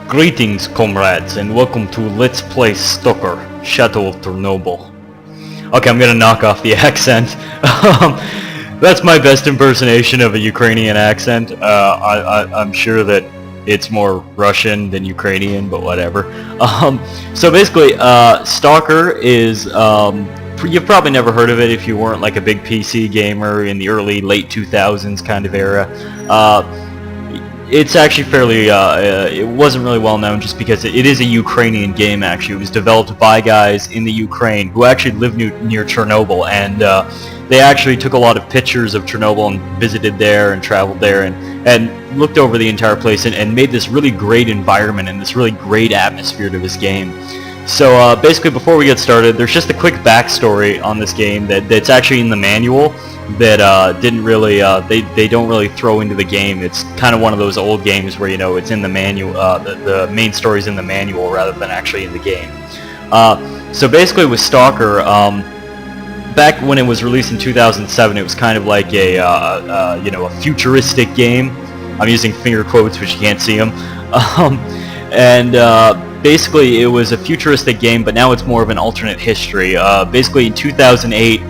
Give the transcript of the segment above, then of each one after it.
Greetings, comrades, and welcome to Let's Play Stalker, Shadow of Chernobyl. Okay, I'm gonna knock off the accent. That's my best impersonation of a Ukrainian accent. I'm sure that it's more Russian than Ukrainian, but whatever. So basically, Stalker is, you've probably never heard of it if you weren't like a big PC gamer in the late 2000s kind of era. It's actually fairly, it wasn't really well known just because it is a Ukrainian game actually. It was developed by guys in the Ukraine who actually live near Chernobyl, and they actually took a lot of pictures of Chernobyl and visited there and traveled there and looked over the entire place and made this really great environment and this really great atmosphere to this game. So basically, before we get started, there's just a quick backstory on this game that's actually in the manual that didn't really, they don't really throw into the game. It's kind of one of those old games where, you know, it's in the manual, the main story's in the manual rather than actually in the game. So basically with Stalker, back when it was released in 2007, it was kind of like a, you know, a futuristic game. I'm using finger quotes, which you can't see them. Basically, it was a futuristic game, but now it's more of an alternate history. Basically, in 2008,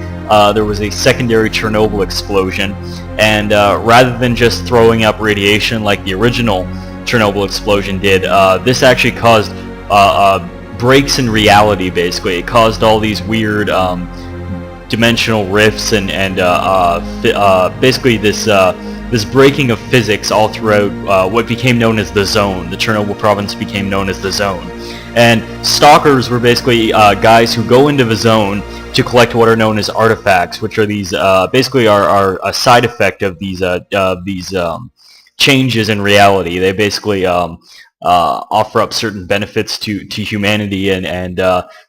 there was a secondary Chernobyl explosion, and rather than just throwing up radiation like the original Chernobyl explosion did, this actually caused breaks in reality, basically. It caused all these weird dimensional rifts and basically this breaking of physics all throughout what became known as the Zone. The Chernobyl province became known as the Zone. And stalkers were basically guys who go into the Zone to collect what are known as artifacts, which are these basically are a side effect of these changes in reality. They basically offer up certain benefits to humanity, and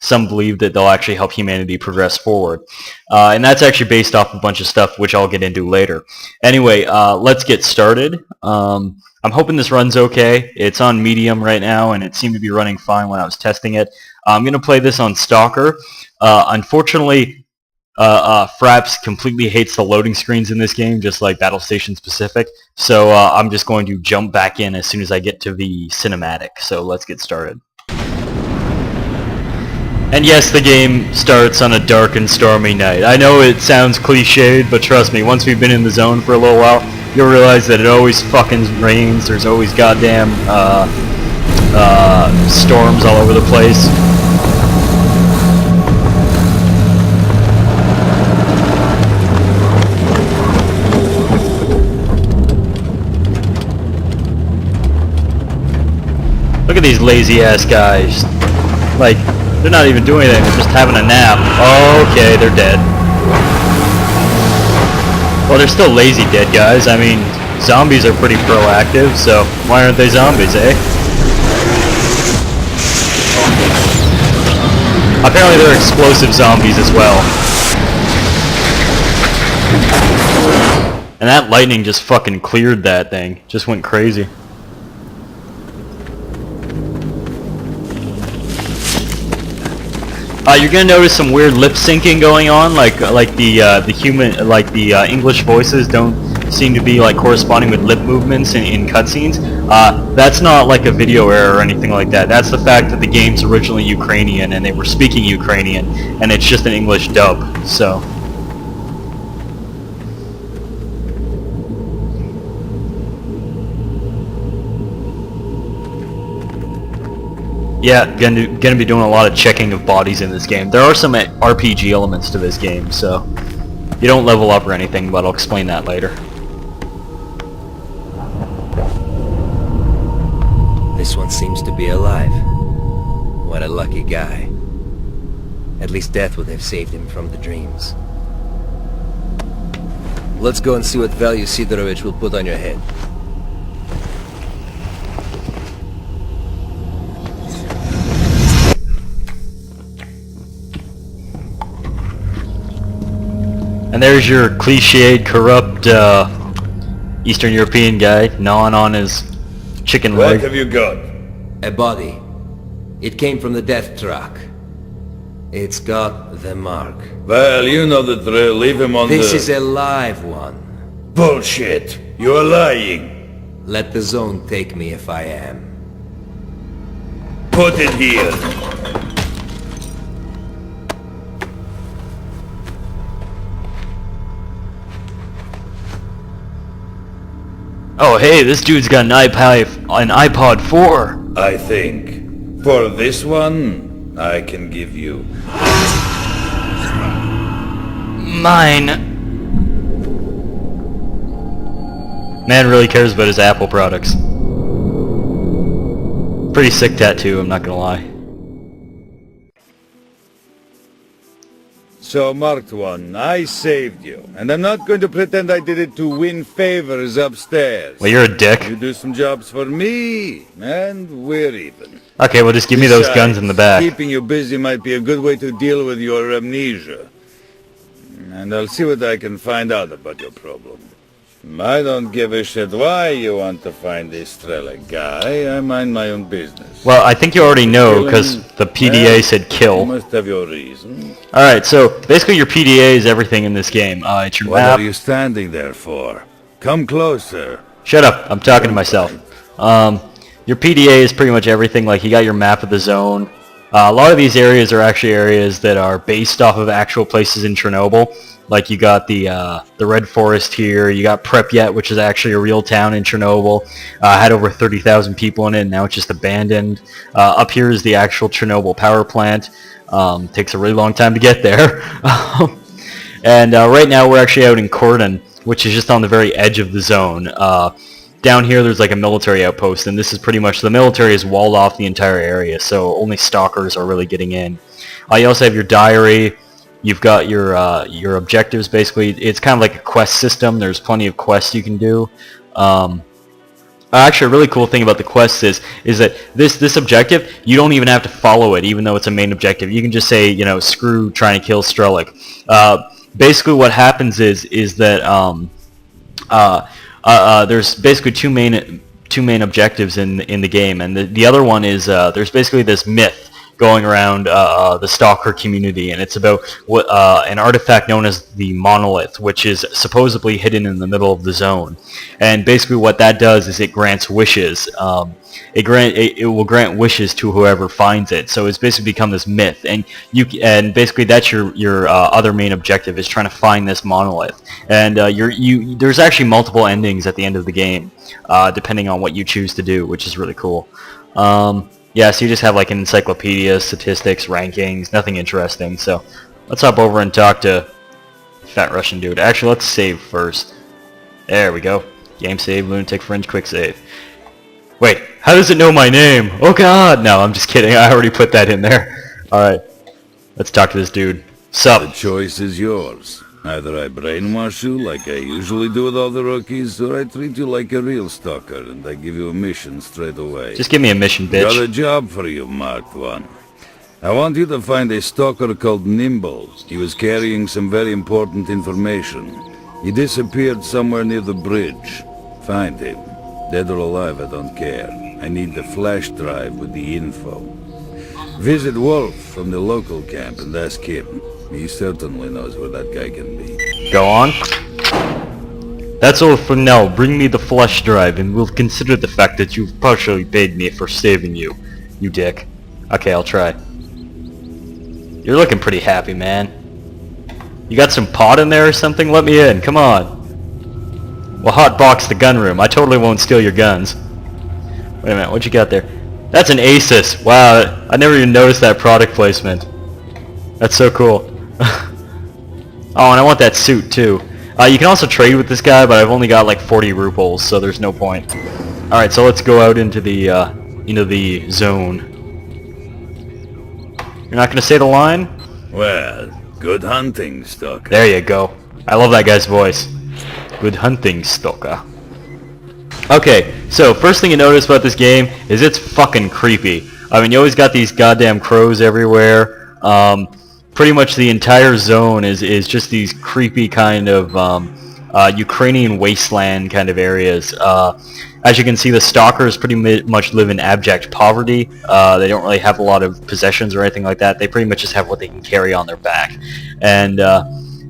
some believe that they'll actually help humanity progress forward. And that's actually based off a bunch of stuff which I'll get into later. Anyway, let's get started. I'm hoping this runs okay. It's on medium right now, and it seemed to be running fine when I was testing it. I'm going to play this on Stalker. Unfortunately, Fraps completely hates the loading screens in this game, just like Battle Station specific. So I'm just going to jump back in as soon as I get to the cinematic. So let's get started. And yes, the game starts on a dark and stormy night. I know it sounds cliched, but trust me, once we've been in the zone for a little while, you'll realize that it always fucking rains. There's always goddamn storms all over the place. Look at these lazy ass guys. Like, they're not even doing anything, they're just having a nap. Oh, okay, they're dead. Well, they're still lazy dead guys. I mean, zombies are pretty proactive, so why aren't they zombies, eh? Apparently they're explosive zombies as well. And that lightning just fucking cleared that thing. Just went crazy. You're gonna notice some weird lip syncing going on, like the English voices don't seem to be like corresponding with lip movements in cutscenes. That's not like a video error or anything like that. That's the fact that the game's originally Ukrainian and they were speaking Ukrainian, and it's just an English dub. So. Yeah, gonna be doing a lot of checking of bodies in this game. There are some RPG elements to this game, so you don't level up or anything, but I'll explain that later. This one seems to be alive. What a lucky guy. At least death would have saved him from the dreams. Let's go and see what value Sidorovich will put on your head. And there's your cliched, corrupt, Eastern European guy gnawing on his chicken leg. What have you got? A body. It came from the death truck. It's got the mark. Well, you know the drill. Leave him on This is a live one. Bullshit! You are lying! Let the zone take me if I am. Put it here. Oh hey, this dude's got an iPod 4. I think. For this one, I can give you. Mine. Man really cares about his Apple products. Pretty sick tattoo, I'm not gonna lie. So, Marked One, I saved you, and I'm not going to pretend I did it to win favors upstairs. Well, you're a dick. You do some jobs for me, and we're even. Okay, well just give me those guns in the back. Keeping you busy might be a good way to deal with your amnesia. And I'll see what I can find out about your problem. I don't give a shit why you want to find this Strelok guy. I mind my own business. Well, I think you already know, because the PDA said kill. You must have your reason. Alright, so basically your PDA is everything in this game. It's your What map. are you standing there for? Come closer. Shut up, I'm talking to myself. Your PDA is pretty much everything. Like, you got your map of the zone. A lot of these areas are actually areas that are based off of actual places in Chernobyl. Like, you got the Red Forest here, you got Pripyat, which is actually a real town in Chernobyl. Had over 30,000 people in it, and now it's just abandoned. Up here is the actual Chernobyl power plant. Takes a really long time to get there. And right now we're actually out in Cordon, which is just on the very edge of the zone. Down here there's like a military outpost, and this is pretty much, the military has walled off the entire area, so only stalkers are really getting in. You also have your diary. You've got your objectives, basically. It's kind of like a quest system. There's plenty of quests you can do. Actually, a really cool thing about the quests is that this objective, you don't even have to follow it, even though it's a main objective. You can just say, you know, screw trying to kill Strelok. Basically, what happens is that there's basically two main objectives in the game, and the other one is there's basically this myth going around the Stalker community, and it's about what an artifact known as the Monolith, which is supposedly hidden in the middle of the zone. And basically what that does is it grants wishes. It will grant wishes to whoever finds it. So it's basically become this myth, and basically that's your other main objective, is trying to find this monolith. And there's actually multiple endings at the end of the game, depending on what you choose to do, which is really cool. Yeah, so you just have like an encyclopedia, statistics, rankings, nothing interesting. So let's hop over and talk to Fat Russian Dude. Actually, let's save first. There we go. Game save, Lunatic Fringe, quick save. Wait, how does it know my name? Oh god! No, I'm just kidding. I already put that in there. Alright, let's talk to this dude. Sup? The choice is yours. Either I brainwash you like I usually do with all the rookies, or I treat you like a real stalker and I give you a mission straight away. Just give me a mission, bitch. Got a job for you, Marked One. I want you to find a stalker called Nimble. He was carrying some very important information. He disappeared somewhere near the bridge. Find him. Dead or alive, I don't care. I need the flash drive with the info. Visit Wolf from the local camp and ask him. He certainly knows where that guy can be. Go on. That's all for now. Bring me the flash drive, and we'll consider the fact that you've partially paid me for saving you, you dick. Okay, I'll try. You're looking pretty happy, man. You got some pot in there or something? Let me in, come on. We'll hotbox the gun room. I totally won't steal your guns. Wait a minute, what you got there? That's an Asus. Wow, I never even noticed that product placement. That's so cool. Oh, and I want that suit too. You can also trade with this guy, but I've only got like 40 rubles, so there's no point. Alright, so let's go out into the zone. You're not gonna say the line? Well, good hunting, Stalker. There you go. I love that guy's voice. Good hunting, Stalker. Okay, so first thing you notice about this game is it's fucking creepy. I mean, you always got these goddamn crows everywhere. Pretty much the entire zone is just these creepy kind of Ukrainian wasteland kind of areas. As you can see, the stalkers pretty much live in abject poverty. They don't really have a lot of possessions or anything like that. They pretty much just have what they can carry on their back. And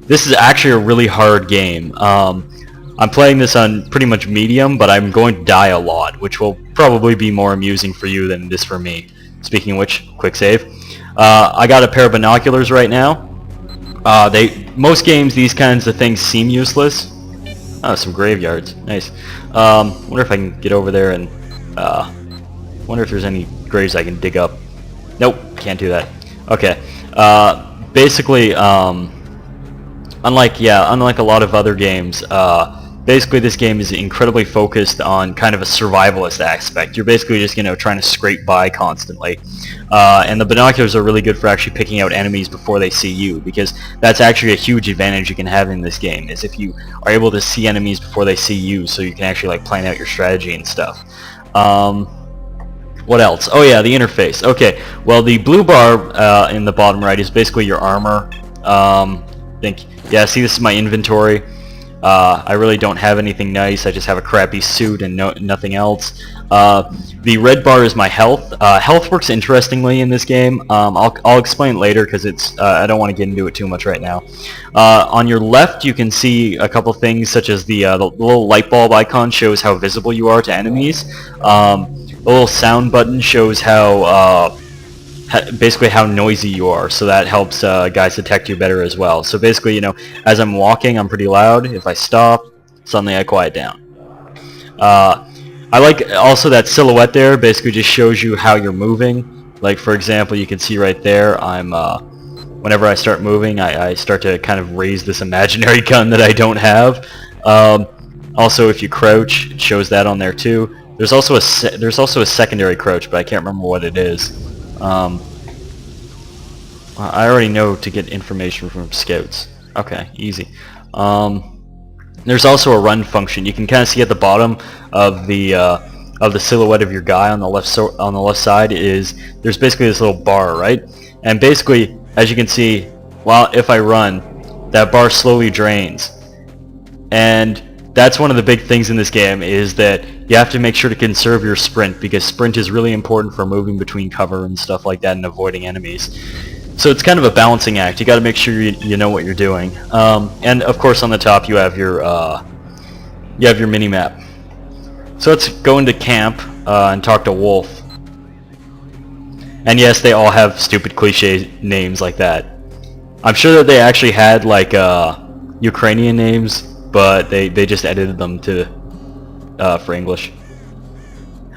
this is actually a really hard game. I'm playing this on pretty much medium, but I'm going to die a lot, which will probably be more amusing for you than it is for me. Speaking of which, quick save. I got a pair of binoculars right now. Most games, these kinds of things seem useless. Oh, some graveyards. Nice. Wonder if I can get over there and wonder if there's any graves I can dig up. Nope, can't do that. Okay. Basically, unlike a lot of other games, basically this game is incredibly focused on kind of a survivalist aspect. You're basically just, trying to scrape by constantly. And the binoculars are really good for actually picking out enemies before they see you, because that's actually a huge advantage you can have in this game, is if you are able to see enemies before they see you, so you can actually like plan out your strategy and stuff. What else? Oh yeah, the interface. Okay, well the blue bar in the bottom right is basically your armor. See, this is my inventory. I really don't have anything nice. I just have a crappy suit and nothing else. The red bar is my health. Health works interestingly in this game. I'll explain later because it's I don't want to get into it too much right now. On your left, you can see a couple things such as the little light bulb icon shows how visible you are to enemies. The little sound button shows how basically how noisy you are, so that helps guys detect you better as well. So basically, as I'm walking, I'm pretty loud. If I stop, suddenly I quiet down. I like also that silhouette there. Basically, just shows you how you're moving. Like for example, you can see right there, I'm whenever I start moving, I start to kind of raise this imaginary gun that I don't have. Also, if you crouch, it shows that on there too. There's also a secondary crouch, but I can't remember what it is. I already know to get information from scouts. Okay, easy. There's also a run function. You can kind of see at the bottom of the silhouette of your guy on the left side there's basically this little bar, right? And basically, as you can see, if I run, that bar slowly drains. And that's one of the big things in this game, is that you have to make sure to conserve your sprint, because sprint is really important for moving between cover and stuff like that and avoiding enemies. So it's kind of a balancing act. You got to make sure you know what you're doing. And of course on the top you have your mini-map. So let's go into camp and talk to Wolf. And yes, they all have stupid cliche names like that. I'm sure that they actually had like Ukrainian names, but they just edited them to for English.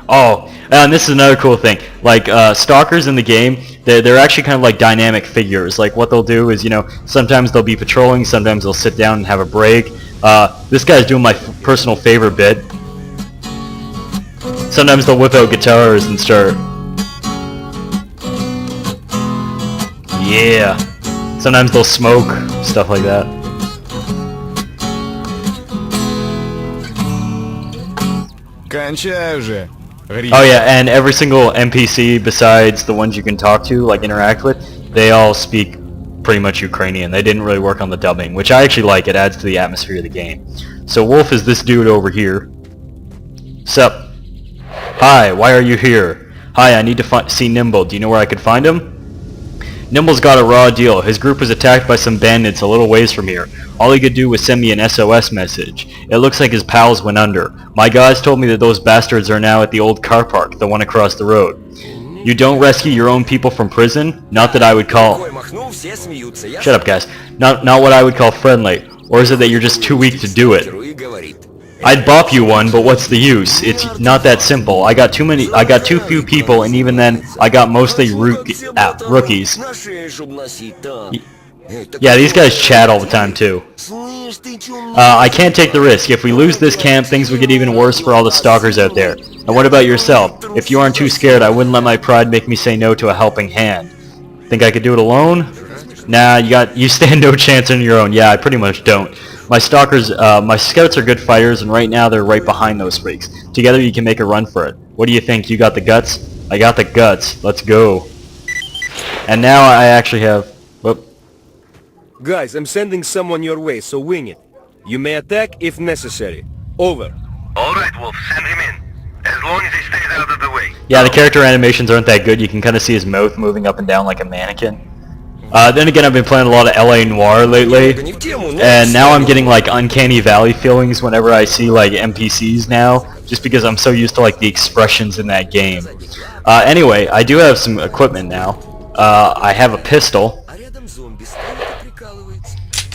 Oh, and this is another cool thing. Like stalkers in the game, they're actually kind of like dynamic figures. Like what they'll do is, sometimes they'll be patrolling, sometimes they'll sit down and have a break. This guy's doing my personal favorite bit. Sometimes they'll whip out guitars and start. Yeah. Sometimes they'll smoke, stuff like that. Oh yeah, and every single NPC besides the ones you can talk to, like interact with, they all speak pretty much Ukrainian. They didn't really work on the dubbing, which I actually like. It adds to the atmosphere of the game. So Wolf is this dude over here. Sup? Hi, why are you here? Hi, I need to see Nimble. Do you know where I could find him? Nimble's got a raw deal. His group was attacked by some bandits a little ways from here. All he could do was send me an SOS message. It looks like his pals went under. My guys told me that those bastards are now at the old car park, the one across the road. You don't rescue your own people from prison? Not that I would call... Shut up, guys. Not what I would call friendly. Or is it that you're just too weak to do it? I'd bop you one, but what's the use? It's not that simple. I got too few people, and even then, I got mostly rookies. Yeah, these guys chat all the time too. I can't take the risk. If we lose this camp, things would get even worse for all the stalkers out there. And what about yourself? If you aren't too scared, I wouldn't let my pride make me say no to a helping hand. Think I could do it alone? Nah, you stand no chance on your own. Yeah, I pretty much don't. My scouts are good fighters, and right now they're right behind those freaks. Together you can make a run for it. What do you think? You got the guts? I got the guts. Let's go. And now I actually have... Whoop. Guys, I'm sending someone your way, so wing it. You may attack if necessary. Over. Alright, Wolf, send him in. As long as he stays out of the way. Yeah, the character animations aren't that good. You can kind of see his mouth moving up and down like a mannequin. Then again, I've been playing a lot of LA Noire lately, and now I'm getting like Uncanny Valley feelings whenever I see like NPCs now. just because I'm so used to like the expressions in that game. Anyway, I do have some equipment now. I have a pistol,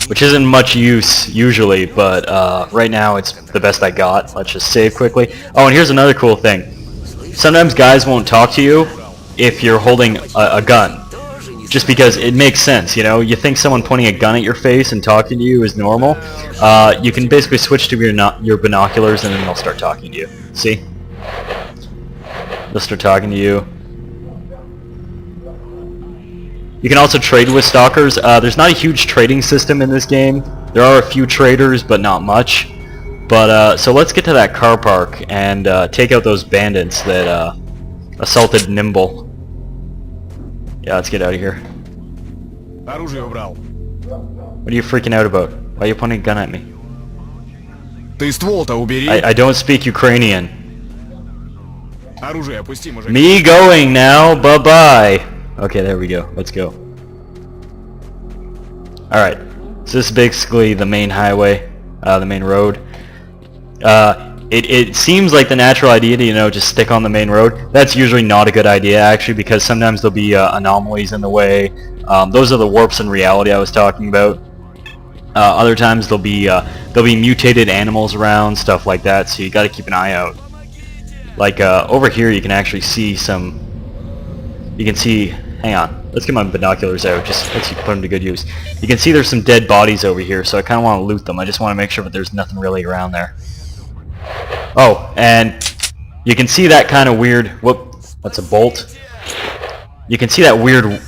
which isn't much use usually, but right now it's the best I got. Let's just save quickly. Oh, and here's another cool thing. Sometimes guys won't talk to you if you're holding a gun. Just because it makes sense, you know? You think someone pointing a gun at your face and talking to you is normal. You can basically switch to your binoculars and then they'll start talking to you. See? They'll start talking to you. You can also trade with stalkers. There's not a huge trading system in this game. There are a few traders, but not much. But, so let's get to that car park and take out those bandits that assaulted Nimble. Yeah, let's get out of here. What are you freaking out about? Why are you pointing a gun at me? I don't speak Ukrainian. Me going now, bye-bye. Okay, there we go. Let's go. Alright, so this is basically the main highway, the main road. It seems like the natural idea to, you know, just stick on the main road. That's usually not a good idea, actually, because sometimes there'll be anomalies in the way. Those are the warps in reality I was talking about. Other times there'll be mutated animals around, stuff like that, so you gotta keep an eye out. Like, over here you can actually see some... You can see... Hang on, let's get my binoculars out, just let's put them to good use. You can see there's some dead bodies over here, so I kind of want to loot them. I just want to make sure that there's nothing really around there. Oh, and you can see that kind of weird... Whoop, that's a bolt. You can see that weird